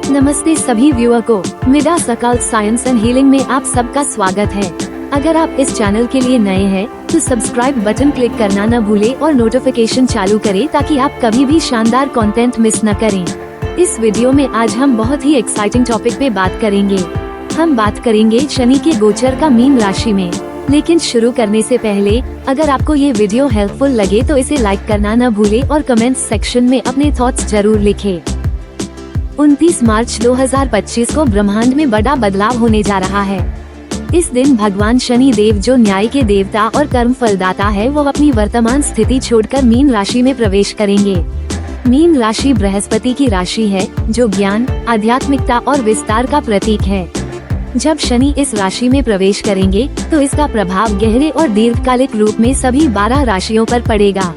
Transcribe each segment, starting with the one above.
नमस्ते सभी व्यूअर को Midas account science and healing में आप सबका स्वागत है। अगर आप इस चैनल के लिए नए हैं तो सब्सक्राइब बटन क्लिक करना न भूलें और नोटिफिकेशन चालू करें ताकि आप कभी भी शानदार कंटेंट मिस न करें। इस वीडियो में आज हम बहुत ही एक्साइटिंग टॉपिक पे बात करेंगे। हम बात करेंगे शनि के गोचर का मीन राशि में। लेकिन शुरू करने से पहले अगर आपको ये वीडियो हेल्पफुल लगे तो इसे लाइक करना न भूलें और कमेंट सेक्शन में अपने थॉट्स जरूर लिखें। 29 मार्च 2025 को ब्रह्मांड में बड़ा बदलाव होने जा रहा है। इस दिन भगवान शनि देव जो न्याय के देवता और कर्म फलदाता है, वो अपनी वर्तमान स्थिति छोड़कर मीन राशि में प्रवेश करेंगे। मीन राशि बृहस्पति की राशि है जो ज्ञान, आध्यात्मिकता और विस्तार का प्रतीक है। जब शनि इस राशि में प्रवेश करेंगे तो इसका प्रभाव गहरे और दीर्घकालिक रूप में सभी 12 राशियों पर पड़ेगा।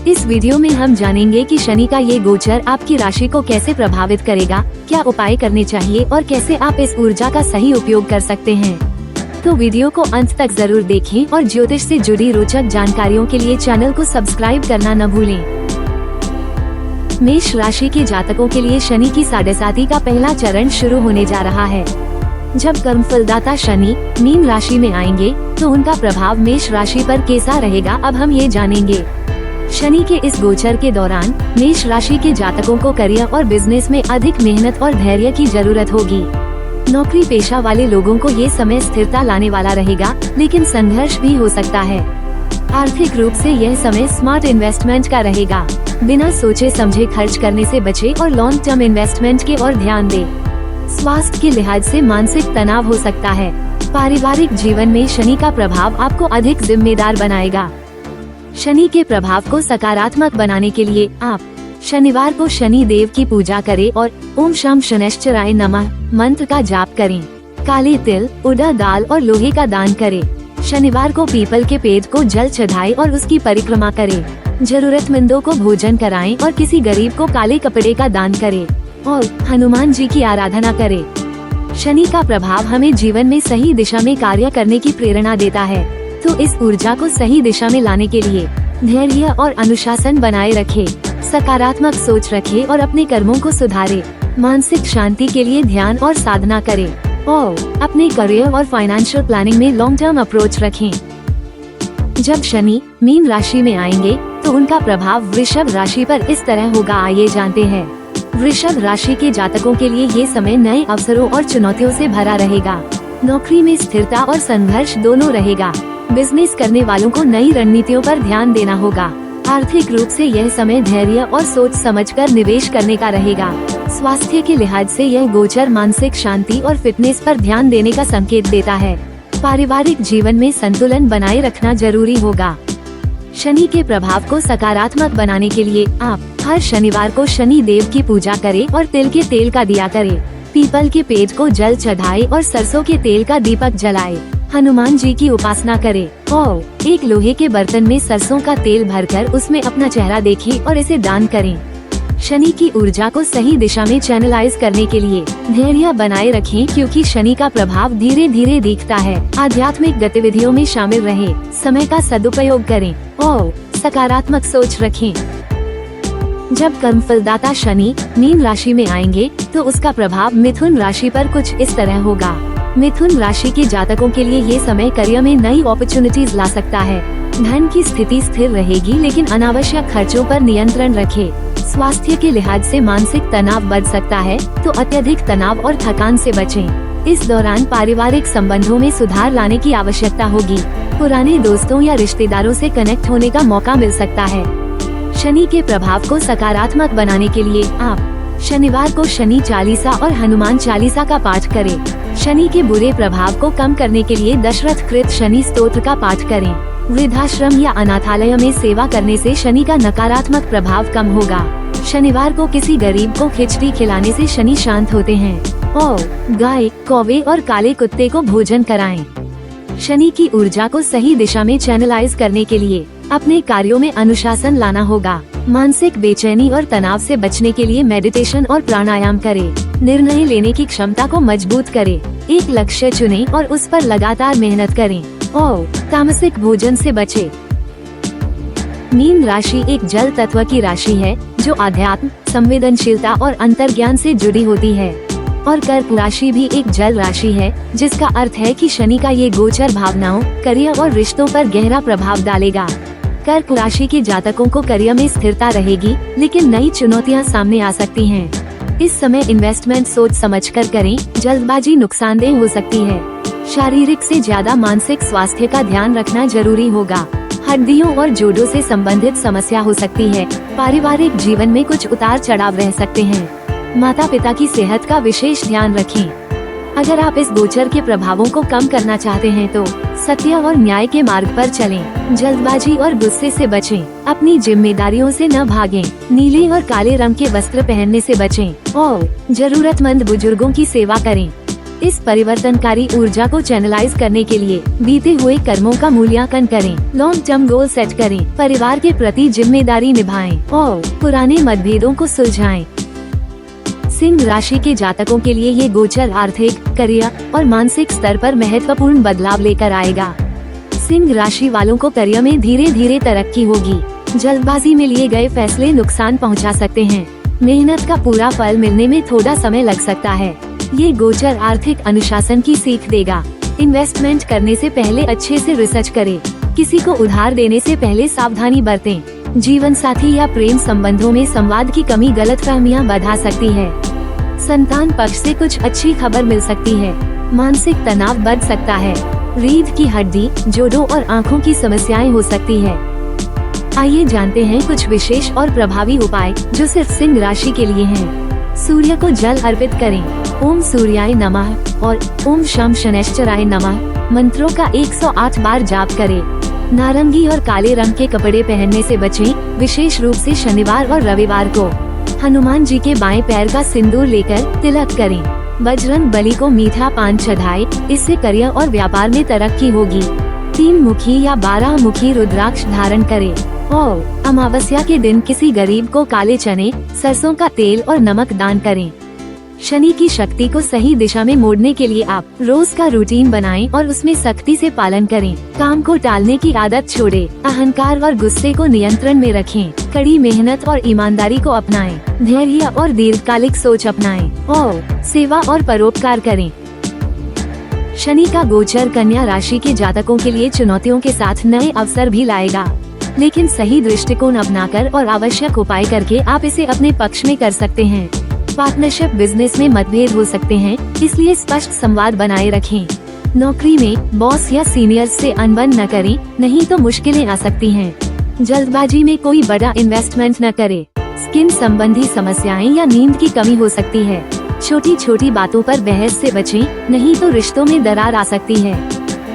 इस वीडियो में हम जानेंगे कि शनि का ये गोचर आपकी राशि को कैसे प्रभावित करेगा, क्या उपाय करने चाहिए और कैसे आप इस ऊर्जा का सही उपयोग कर सकते हैं। तो वीडियो को अंत तक जरूर देखें और ज्योतिष से जुड़ी रोचक जानकारियों के लिए चैनल को सब्सक्राइब करना न भूलें। मेष राशि के जातकों के लिए शनि की साढ़ेसाती का पहला चरण शुरू होने जा रहा है। जब कर्मफलदाता शनि मीन राशि में आएंगे तो उनका प्रभाव मेष राशि पर कैसा रहेगा, अब हम ये जानेंगे। शनि के इस गोचर के दौरान मेष राशि के जातकों को करियर और बिजनेस में अधिक मेहनत और धैर्य की जरूरत होगी। नौकरी पेशा वाले लोगों को ये समय स्थिरता लाने वाला रहेगा, लेकिन संघर्ष भी हो सकता है। आर्थिक रूप से यह समय स्मार्ट इन्वेस्टमेंट का रहेगा। बिना सोचे समझे खर्च करने से बचे और लॉन्ग टर्म इन्वेस्टमेंट की ओर ध्यान दें। स्वास्थ्य के लिहाज से मानसिक तनाव हो सकता है। पारिवारिक जीवन में शनि का प्रभाव आपको अधिक जिम्मेदार बनाएगा। शनि के प्रभाव को सकारात्मक बनाने के लिए आप शनिवार को शनि देव की पूजा करें और ओम शम शनैश्चराय नमः मंत्र का जाप करें। काले तिल, उड़द दाल और लोहे का दान करें। शनिवार को पीपल के पेड़ को जल चढ़ाएं और उसकी परिक्रमा करें। जरूरतमंदों को भोजन कराएं और किसी गरीब को काले कपड़े का दान करें और हनुमान जी की आराधना करें। शनि का प्रभाव हमें जीवन में सही दिशा में कार्य करने की प्रेरणा देता है, तो इस ऊर्जा को सही दिशा में लाने के लिए धैर्य और अनुशासन बनाए रखें, सकारात्मक सोच रखें और अपने कर्मों को सुधारें। मानसिक शांति के लिए ध्यान और साधना करें और अपने करियर और फाइनेंशियल प्लानिंग में लॉन्ग टर्म अप्रोच रखें। जब शनि मीन राशि में आएंगे तो उनका प्रभाव वृषभ राशि पर इस तरह होगा, आइए जानते हैं। वृषभ राशि के जातकों के लिए ये समय नए अवसरों और चुनौतियों से भरा रहेगा। नौकरी में स्थिरता और संघर्ष दोनों रहेगा। बिजनेस करने वालों को नई रणनीतियों पर ध्यान देना होगा। आर्थिक रूप से यह समय धैर्य और सोच समझकर निवेश करने का रहेगा। स्वास्थ्य के लिहाज से यह गोचर मानसिक शांति और फिटनेस पर ध्यान देने का संकेत देता है। पारिवारिक जीवन में संतुलन बनाए रखना जरूरी होगा। शनि के प्रभाव को सकारात्मक बनाने के लिए आप हर शनिवार को शनि देव की पूजा करें और तिल के तेल का दिया करें। पीपल के पेड़ को जल चढ़ाए और सरसों के तेल का दीपक जलाए। हनुमान जी की उपासना करें और एक लोहे के बर्तन में सरसों का तेल भरकर उसमें अपना चेहरा देखें और इसे दान करें। शनि की ऊर्जा को सही दिशा में चैनलाइज करने के लिए धैर्य बनाए रखें, क्योंकि शनि का प्रभाव धीरे धीरे दिखता है। आध्यात्मिक गतिविधियों में शामिल रहें, समय का सदुपयोग करें और सकारात्मक सोच रखें। जब कर्मफलदाता शनि मीन राशि में आएंगे तो उसका प्रभाव मिथुन राशि पर कुछ इस तरह होगा। मिथुन राशि के जातकों के लिए ये समय करियर में नई अपॉर्चुनिटीज ला सकता है। धन की स्थिति स्थिर रहेगी, लेकिन अनावश्यक खर्चों पर नियंत्रण रखें। स्वास्थ्य के लिहाज से मानसिक तनाव बढ़ सकता है, तो अत्यधिक तनाव और थकान से बचें। इस दौरान पारिवारिक संबंधों में सुधार लाने की आवश्यकता होगी। पुराने दोस्तों या रिश्तेदारों से कनेक्ट होने का मौका मिल सकता है। शनि के प्रभाव को सकारात्मक बनाने के लिए आप शनिवार को शनि चालीसा और हनुमान चालीसा का पाठ करें। शनि के बुरे प्रभाव को कम करने के लिए दशरथ कृत शनि स्तोत्र का पाठ करें। वृद्धाश्रम या अनाथालय में सेवा करने से शनि का नकारात्मक प्रभाव कम होगा। शनिवार को किसी गरीब को खिचड़ी खिलाने से शनि शांत होते हैं और गाय, कौवे और काले कुत्ते को भोजन कराएं। शनि की ऊर्जा को सही दिशा में चैनलाइज करने के लिए अपने कार्यों में अनुशासन लाना होगा। मानसिक बेचैनी और तनाव से बचने के लिए मेडिटेशन और प्राणायाम करें। निर्णय लेने की क्षमता को मजबूत करें। एक लक्ष्य चुनें और उस पर लगातार मेहनत करें और तामसिक भोजन से बचें। मीन राशि एक जल तत्व की राशि है जो आध्यात्म, संवेदनशीलता और अंतर्ज्ञान से जुड़ी होती है। और कर्क राशि भी एक जल राशि है, जिसका अर्थ है कि शनि का ये गोचर भावनाओं, करियर और रिश्तों पर गहरा प्रभाव डालेगा। कर्क राशि के जातकों को करियर में स्थिरता रहेगी, लेकिन नई चुनौतियां सामने आ सकती हैं। इस समय इन्वेस्टमेंट सोच समझकर करें, जल्दबाजी नुकसानदेह हो सकती है। शारीरिक से ज्यादा मानसिक स्वास्थ्य का ध्यान रखना जरूरी होगा। हड्डियों और जोड़ों से संबंधित समस्या हो सकती है। पारिवारिक जीवन में कुछ उतार चढ़ाव रह सकते हैं। माता पिता की सेहत का विशेष ध्यान रखें। अगर आप इस गोचर के प्रभावों को कम करना चाहते हैं तो सत्य और न्याय के मार्ग पर चलें। जल्दबाजी और गुस्से से बचें। अपनी जिम्मेदारियों से न भागें। नीले और काले रंग के वस्त्र पहनने से बचें और जरूरतमंद बुजुर्गों की सेवा करें। इस परिवर्तनकारी ऊर्जा को चैनलाइज करने के लिए बीते हुए कर्मों का मूल्यांकन करें। लॉन्ग टर्म गोल सेट करें। परिवार के प्रति जिम्मेदारी निभाएं और पुराने मतभेदों को सुलझाएं। सिंह राशि के जातकों के लिए ये गोचर आर्थिक, करियर और मानसिक स्तर पर महत्वपूर्ण बदलाव लेकर आएगा। सिंह राशि वालों को करियर में धीरे धीरे तरक्की होगी। जल्दबाजी में लिए गए फैसले नुकसान पहुंचा सकते हैं। मेहनत का पूरा फल मिलने में थोड़ा समय लग सकता है। ये गोचर आर्थिक अनुशासन की सीख देगा। इन्वेस्टमेंट करने से पहले अच्छे से रिसर्च करें। किसी को उधार देने से पहले सावधानी बरतें। जीवन साथी या प्रेम संबंधों में संवाद की कमी गलतफहमियां बढ़ा सकती है। संतान पक्ष से कुछ अच्छी खबर मिल सकती है। मानसिक तनाव बढ़ सकता है। रीढ़ की हड्डी, जोड़ों और आँखों की समस्याएं हो सकती है। आइए जानते हैं कुछ विशेष और प्रभावी उपाय जो सिर्फ सिंह राशि के लिए हैं। सूर्य को जल अर्पित करें। ओम सूर्याय नमः और ओम शम शनैश्चराय नमः मंत्रों का 108 बार जाप करें। नारंगी और काले रंग के कपड़े पहनने से बचें, विशेष रूप से शनिवार और रविवार को। हनुमान जी के बाएं पैर का सिंदूर लेकर तिलक करें। बजरंग बली को मीठा पान चढ़ाए, इससे करियर और व्यापार में तरक्की होगी। 3 मुखी या 12 मुखी रुद्राक्ष धारण करें और अमावस्या के दिन किसी गरीब को काले चने, सरसों का तेल और नमक दान करें। शनि की शक्ति को सही दिशा में मोड़ने के लिए आप रोज का रूटीन बनाएं और उसमें सख्ती से पालन करें। काम को टालने की आदत छोड़ें। अहंकार और गुस्से को नियंत्रण में रखें। कड़ी मेहनत और ईमानदारी को अपनाएं। धैर्य और दीर्घकालिक सोच अपनाएं और सेवा और परोपकार करें। शनि का गोचर कन्या राशि के जातकों के लिए चुनौतियों के साथ नए अवसर भी लाएगा, लेकिन सही दृष्टिकोण अपनाकर और आवश्यक उपाय करके आप इसे अपने पक्ष में कर सकते हैं। पार्टनरशिप बिजनेस में मतभेद हो सकते हैं, इसलिए स्पष्ट संवाद बनाए रखें। नौकरी में बॉस या सीनियर्स से अनबन न करें, नहीं तो मुश्किलें आ सकती हैं। जल्दबाजी में कोई बड़ा इन्वेस्टमेंट न करें। स्किन संबंधी समस्याएं या नींद की कमी हो सकती है। छोटी छोटी बातों पर बहस से बचें, नहीं तो रिश्तों में दरार आ सकती है।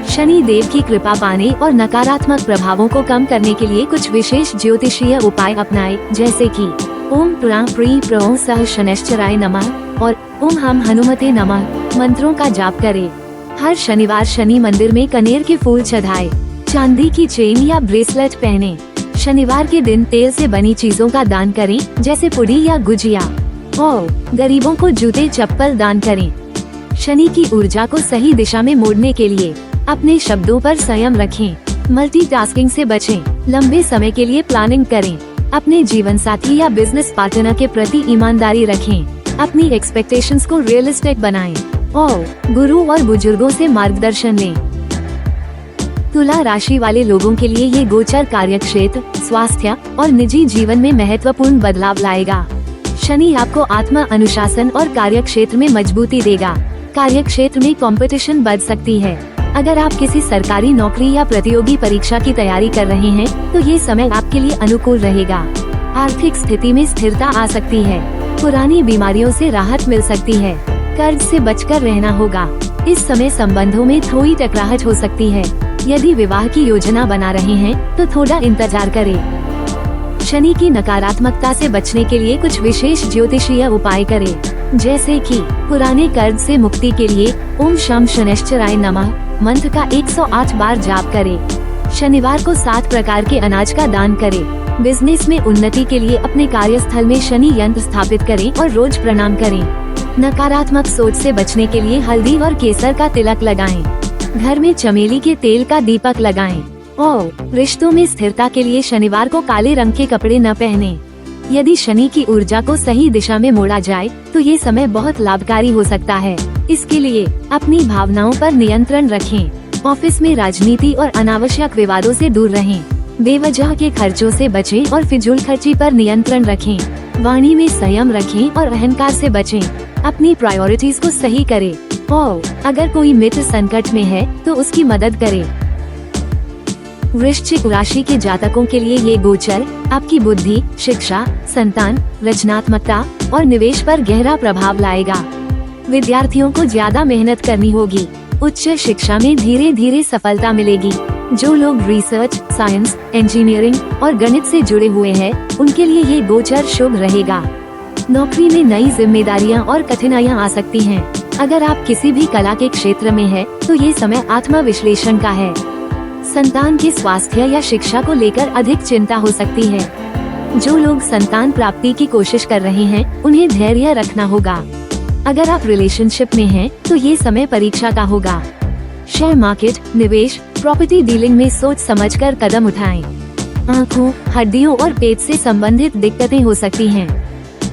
शनि देव की कृपा पाने और नकारात्मक प्रभावों को कम करने के लिए कुछ विशेष ज्योतिषीय उपाय अपनाएं, जैसे कि ओम प्रां प्री प्रो सह शनैश्चराय नमः और ओम हम हनुमते नमः मंत्रों का जाप करें। हर शनिवार शनि मंदिर में कनेर के फूल चढ़ाएं। चांदी की चेन या ब्रेसलेट पहने। शनिवार के दिन तेल से बनी चीजों का दान करें, जैसे पुड़ी या गुजिया, और गरीबों को जूते चप्पल दान करें। शनि की ऊर्जा को सही दिशा में मोड़ने के लिए अपने शब्दों पर संयम रखें। मल्टीटास्किंग से बचें। लंबे समय के लिए प्लानिंग करें। अपने जीवन साथी या बिजनेस पार्टनर के प्रति ईमानदारी रखें। अपनी एक्सपेक्टेशंस को रियलिस्टिक बनाएं और गुरु और बुजुर्गों से मार्गदर्शन लें। तुला राशि वाले लोगों के लिए ये गोचर कार्यक्षेत्र, स्वास्थ्य और निजी जीवन में महत्वपूर्ण बदलाव लाएगा। शनि आपको आत्म अनुशासन और कार्यक्षेत्र में मजबूती देगा। कार्यक्षेत्र में कंपटीशन बढ़ सकती है। अगर आप किसी सरकारी नौकरी या प्रतियोगी परीक्षा की तैयारी कर रहे हैं, तो ये समय आपके लिए अनुकूल रहेगा। आर्थिक स्थिति में स्थिरता आ सकती है। पुरानी बीमारियों से राहत मिल सकती है। कर्ज से बचकर रहना होगा। इस समय संबंधों में थोड़ी टकराहट हो सकती है। यदि विवाह की योजना बना रहे हैं, तो थोड़ा इंतजार करें। शनि की नकारात्मकता से बचने के लिए कुछ विशेष ज्योतिषीय उपाय करें, जैसे कि पुराने कर्ज से मुक्ति के लिए ओम शम शनैश्चराय नमः मंत्र का 108 बार जाप करें। शनिवार को 7 प्रकार के अनाज का दान करें। बिजनेस में उन्नति के लिए अपने कार्यस्थल में शनि यंत्र स्थापित करें और रोज प्रणाम करें। नकारात्मक सोच से बचने के लिए हल्दी और केसर का तिलक लगाएं। घर में चमेली के तेल का दीपक लगाएं और रिश्तों में स्थिरता के लिए शनिवार को काले रंग के कपड़े न पहनें। यदि शनि की ऊर्जा को सही दिशा में मोड़ा जाए तो ये समय बहुत लाभकारी हो सकता है। इसके लिए अपनी भावनाओं पर नियंत्रण रखें। ऑफिस में राजनीति और अनावश्यक विवादों से दूर रहें। बेवजह के खर्चों से बचें और फिजूल खर्ची पर नियंत्रण रखें। वाणी में संयम रखें और अहंकार से बचें। अपनी प्रायोरिटीज को सही करें और अगर कोई मित्र संकट में है तो उसकी मदद करें। वृश्चिक राशि के जातकों के लिए ये गोचर आपकी बुद्धि, शिक्षा, संतान, रचनात्मकता और निवेश पर गहरा प्रभाव लाएगा। विद्यार्थियों को ज्यादा मेहनत करनी होगी। उच्च शिक्षा में धीरे धीरे सफलता मिलेगी। जो लोग रिसर्च, साइंस, इंजीनियरिंग और गणित से जुड़े हुए हैं, उनके लिए ये गोचर शुभ रहेगा। नौकरी में नई जिम्मेदारियां और कठिनाइयां आ सकती हैं। अगर आप किसी भी कला के क्षेत्र में हैं, तो ये समय आत्मविश्लेषण का है। संतान के स्वास्थ्य या शिक्षा को लेकर अधिक चिंता हो सकती है। जो लोग संतान प्राप्ति की कोशिश कर रहे हैं, उन्हें धैर्य रखना होगा। अगर आप रिलेशनशिप में हैं, तो ये समय परीक्षा का होगा। शेयर मार्केट, निवेश, प्रॉपर्टी डीलिंग में सोच समझकर कदम उठाएं। आँखों, हड्डियों और पेट से संबंधित दिक्कतें हो सकती हैं।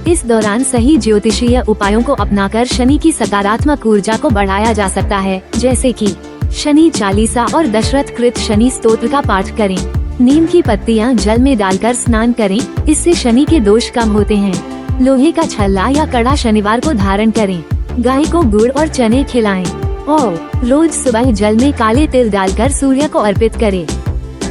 इस दौरान सही ज्योतिषीय उपायों को अपनाकर शनि की सकारात्मक ऊर्जा को बढ़ाया जा सकता है, जैसे कि शनि चालीसा और दशरथ कृत शनि स्तोत्र का पाठ करें। नीम की पत्तियां जल में डालकर स्नान करें, इससे शनि के दोष कम होते हैं। लोहे का छल्ला या कड़ा शनिवार को धारण करें। गाय को गुड़ और चने खिलाएं और रोज सुबह जल में काले तिल डालकर सूर्य को अर्पित करें।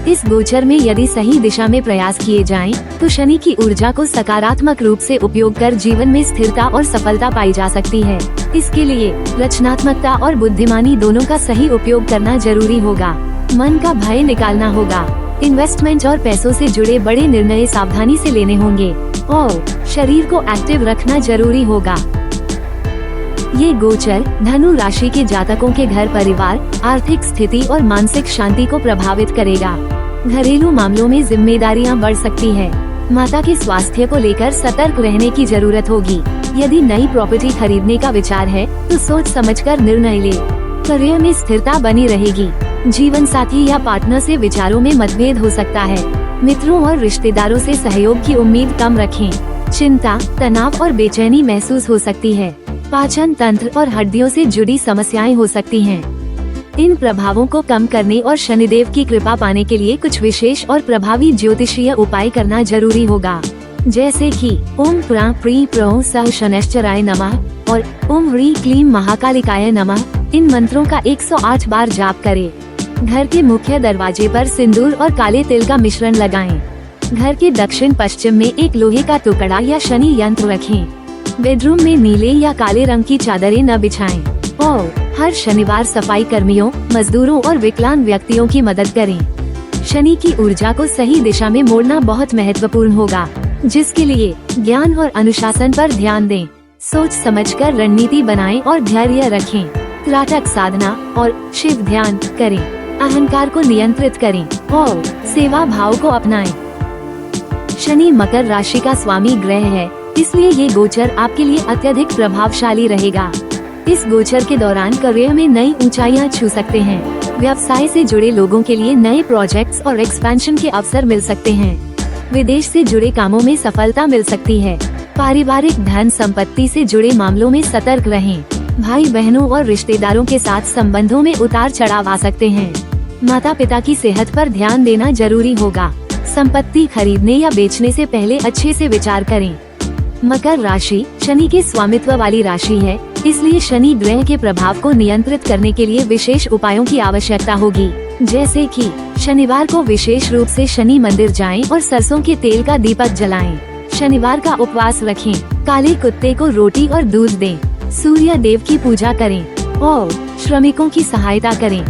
इस गोचर में यदि सही दिशा में प्रयास किए जाएं, तो शनि की ऊर्जा को सकारात्मक रूप से उपयोग कर जीवन में स्थिरता और सफलता पाई जा सकती है। इसके लिए रचनात्मकता और बुद्धिमानी दोनों का सही उपयोग करना जरूरी होगा। मन का भय निकालना होगा। इन्वेस्टमेंट और पैसों से जुड़े बड़े निर्णय सावधानी से लेने होंगे और शरीर को एक्टिव रखना जरूरी होगा। ये गोचर धनु राशि के जातकों के घर परिवार, आर्थिक स्थिति और मानसिक शांति को प्रभावित करेगा। घरेलू मामलों में जिम्मेदारियां बढ़ सकती है। माता के स्वास्थ्य को लेकर सतर्क रहने की जरूरत होगी। यदि नई प्रॉपर्टी खरीदने का विचार है, तो सोच समझकर निर्णय ले। करियर में स्थिरता बनी रहेगी। जीवन साथी या पार्टनर से विचारों में मतभेद हो सकता है। मित्रों और रिश्तेदारों से सहयोग की उम्मीद कम रखें। चिंता, तनाव और बेचैनी महसूस हो सकती है। पाचन तंत्र और हड्डियों से जुड़ी समस्याएं हो सकती हैं। इन प्रभावों को कम करने और शनिदेव की कृपा पाने के लिए कुछ विशेष और प्रभावी ज्योतिषीय उपाय करना जरूरी होगा, जैसे कि ओम प्रा प्री प्रो सह शनैश्चराय नमः और ओम ह्री क्लीम महाकालिकाय नमः। इन मंत्रों का 108 बार जाप करें। घर के मुख्य दरवाजे पर सिंदूर और काले तिल का मिश्रण लगाएं। घर के दक्षिण पश्चिम में एक लोहे का टुकड़ा या शनि यंत्र रखें। बेडरूम में नीले या काले रंग की चादरें न बिछाएं और हर शनिवार सफाई कर्मियों, मजदूरों और विकलांग व्यक्तियों की मदद करें। शनि की ऊर्जा को सही दिशा में मोड़ना बहुत महत्वपूर्ण होगा, जिसके लिए ज्ञान और अनुशासन पर ध्यान दें। सोच समझकर रणनीति बनाएं और धैर्य रखें। त्राटक साधना और शिव ध्यान करें। अहंकार को नियंत्रित करें और सेवा भाव को अपनाएं। शनि मकर राशि का स्वामी ग्रह है, इसलिए ये गोचर आपके लिए अत्यधिक प्रभावशाली रहेगा। इस गोचर के दौरान करियर में नई ऊंचाइयां छू सकते हैं। व्यवसाय से जुड़े लोगों के लिए नए प्रोजेक्ट्स और एक्सपेंशन के अवसर मिल सकते हैं। विदेश से जुड़े कामों में सफलता मिल सकती है। पारिवारिक धन संपत्ति से जुड़े मामलों में सतर्क रहें। भाई बहनों और रिश्तेदारों के साथ संबंधों में उतार चढ़ाव आ सकते हैं। माता पिता की सेहत पर ध्यान देना जरूरी होगा। संपत्ति खरीदने या बेचने से पहले अच्छे से विचार करें। मकर राशि शनि के स्वामित्व वाली राशि है, इसलिए शनि ग्रह के प्रभाव को नियंत्रित करने के लिए विशेष उपायों की आवश्यकता होगी, जैसे कि शनिवार को विशेष रूप से शनि मंदिर जाएं और सरसों के तेल का दीपक जलाएं। शनिवार का उपवास रखें। काले कुत्ते को रोटी और दूध दें। सूर्य देव की पूजा करें और श्रमिकों की सहायता करें।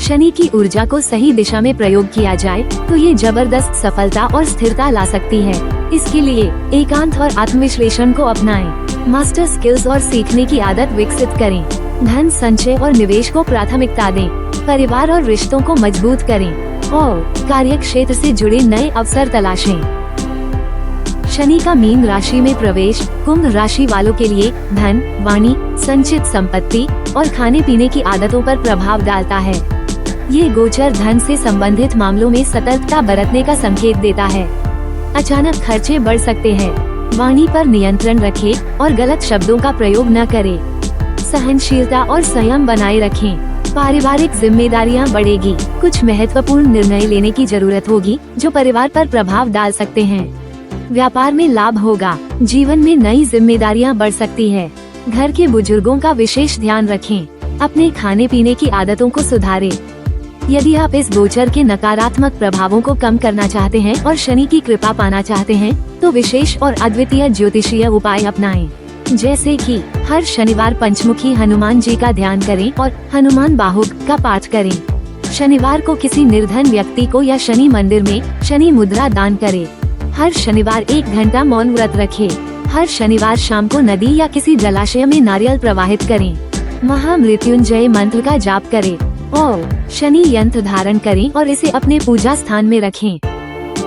शनि की ऊर्जा को सही दिशा में प्रयोग किया जाए तो ये जबरदस्त सफलता और स्थिरता ला सकती है। इसके लिए एकांत और आत्मविश्लेषण को अपनाएं। मास्टर स्किल्स और सीखने की आदत विकसित करें। धन संचय और निवेश को प्राथमिकता दें। परिवार और रिश्तों को मजबूत करें और कार्य क्षेत्र से जुड़े नए अवसर तलाशें। शनि का मीन राशि में प्रवेश कुंभ राशि वालों के लिए धन, वाणी, संचित संपत्ति और खाने पीने की आदतों पर प्रभाव डालता है। ये गोचर धन से संबंधित मामलों में सतर्कता बरतने का संकेत देता है। अचानक खर्चे बढ़ सकते हैं। वाणी पर नियंत्रण रखें और गलत शब्दों का प्रयोग न करें। सहनशीलता और संयम बनाए रखें। पारिवारिक जिम्मेदारियां बढ़ेगी। कुछ महत्वपूर्ण निर्णय लेने की जरूरत होगी जो परिवार पर प्रभाव डाल सकते हैं। व्यापार में लाभ होगा। जीवन में नई जिम्मेदारियां बढ़ सकती है। घर के बुजुर्गों का विशेष ध्यान रखें। अपने खाने पीने की आदतों को सुधारें। यदि आप इस गोचर के नकारात्मक प्रभावों को कम करना चाहते हैं और शनि की कृपा पाना चाहते हैं, तो विशेष और अद्वितीय ज्योतिषीय उपाय अपनाएं। जैसे कि हर शनिवार पंचमुखी हनुमान जी का ध्यान करें और हनुमान बाहुक का पाठ करें। शनिवार को किसी निर्धन व्यक्ति को या शनि मंदिर में शनि मुद्रा दान करें। हर शनिवार 1 घंटा मौन व्रत रखें। हर शनिवार शाम को नदी या किसी जलाशय में नारियल प्रवाहित करें। महामृत्युंजय मंत्र का जाप करें और शनि यंत्र धारण करें और इसे अपने पूजा स्थान में रखें।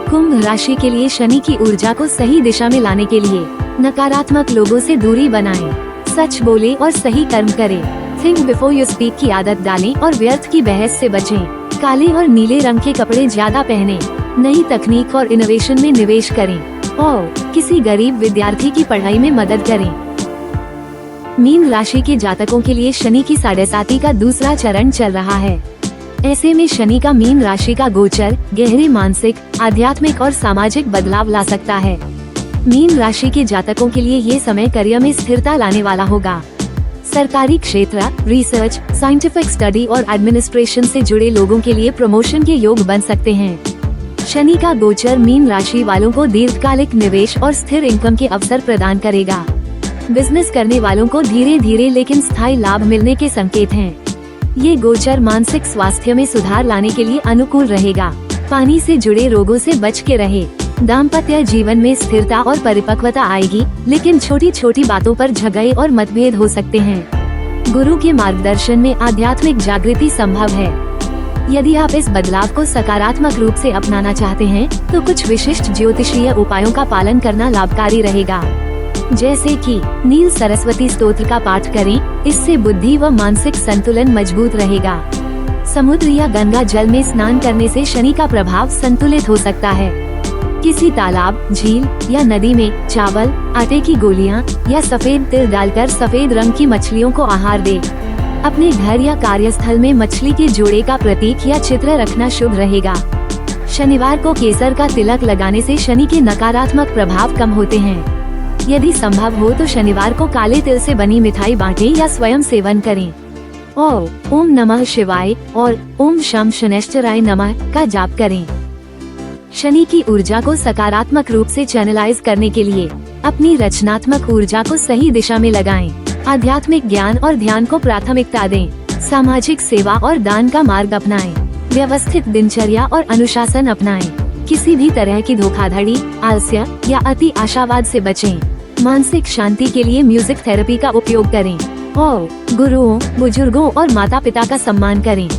कुंभ राशि के लिए शनि की ऊर्जा को सही दिशा में लाने के लिए नकारात्मक लोगों से दूरी बनाएं। सच बोले और सही कर्म करें। थिंक बिफोर यू स्पीक की आदत डालें और व्यर्थ की बहस से बचें। काले और नीले रंग के कपड़े ज्यादा पहनें। नई तकनीक और इनोवेशन में निवेश करें और किसी गरीब विद्यार्थी की पढ़ाई में मदद करें। मीन राशि के जातकों के लिए शनि की 7.5 का दूसरा चरण चल रहा है। ऐसे में शनि का मीन राशि का गोचर गहरे मानसिक, आध्यात्मिक और सामाजिक बदलाव ला सकता है। मीन राशि के जातकों के लिए ये समय करियर में स्थिरता लाने वाला होगा। सरकारी क्षेत्र, रिसर्च, साइंटिफिक स्टडी और एडमिनिस्ट्रेशन से जुड़े लोगों के लिए प्रमोशन के योग बन सकते हैं। शनि का गोचर मीन राशि वालों को दीर्घकालिक निवेश और स्थिर इनकम के अवसर प्रदान करेगा। बिजनेस करने वालों को धीरे धीरे लेकिन स्थायी लाभ मिलने के संकेत हैं। ये गोचर मानसिक स्वास्थ्य में सुधार लाने के लिए अनुकूल रहेगा। पानी से जुड़े रोगों से बच के रहे। दाम्पत्य जीवन में स्थिरता और परिपक्वता आएगी, लेकिन छोटी छोटी बातों पर झगड़े और मतभेद हो सकते हैं। गुरु के मार्गदर्शन में आध्यात्मिक जागृति संभव है। यदि आप इस बदलाव को सकारात्मक रूप से अपनाना चाहते हैं, तो कुछ विशिष्ट ज्योतिषीय उपायों का पालन करना लाभकारी रहेगा। जैसे कि नील सरस्वती स्तोत्र का पाठ करें, इससे बुद्धि व मानसिक संतुलन मजबूत रहेगा। समुद्र या गंगा जल में स्नान करने से शनि का प्रभाव संतुलित हो सकता है। किसी तालाब, झील या नदी में चावल, आटे की गोलियां या सफेद तिल डालकर सफेद रंग की मछलियों को आहार दे। अपने घर या कार्यस्थल में मछली के जोड़े का प्रतीक या चित्र रखना शुभ रहेगा। शनिवार को केसर का तिलक लगाने से शनि के नकारात्मक प्रभाव कम होते हैं। यदि संभव हो तो शनिवार को काले तिल से बनी मिठाई बांटें या स्वयं सेवन करें। और ओम नमः शिवाय और ओम शम शनैश्चराय नमः का जाप करें। शनि की ऊर्जा को सकारात्मक रूप से चैनलाइज करने के लिए अपनी रचनात्मक ऊर्जा को सही दिशा में लगाएं। आध्यात्मिक ज्ञान और ध्यान को प्राथमिकता दें। सामाजिक सेवा और दान का मार्ग अपनाएं। व्यवस्थित दिनचर्या और अनुशासन अपनाएं। किसी भी तरह की धोखाधड़ी, आलस्य या अति आशावाद से बचें। मानसिक शांति के लिए म्यूजिक थेरेपी का उपयोग करें और गुरुओं, बुजुर्गों और माता पिता का सम्मान करें।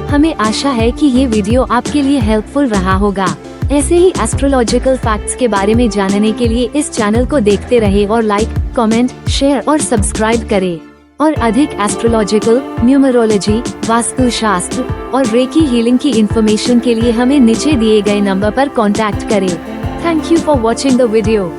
हमें आशा है कि ये वीडियो आपके लिए हेल्पफुल रहा होगा। ऐसे ही एस्ट्रोलॉजिकल फैक्ट्स के बारे में जानने के लिए इस चैनल को देखते रहे और लाइक, कमेंट, शेयर और सब्सक्राइब करें। और अधिक एस्ट्रोलॉजिकल, न्यूमरोलॉजी, वास्तुशास्त्र और रेकी हीलिंग की इंफॉर्मेशन के लिए हमें नीचे दिए गए नंबर पर कांटेक्ट करें। Thank you for watching the video.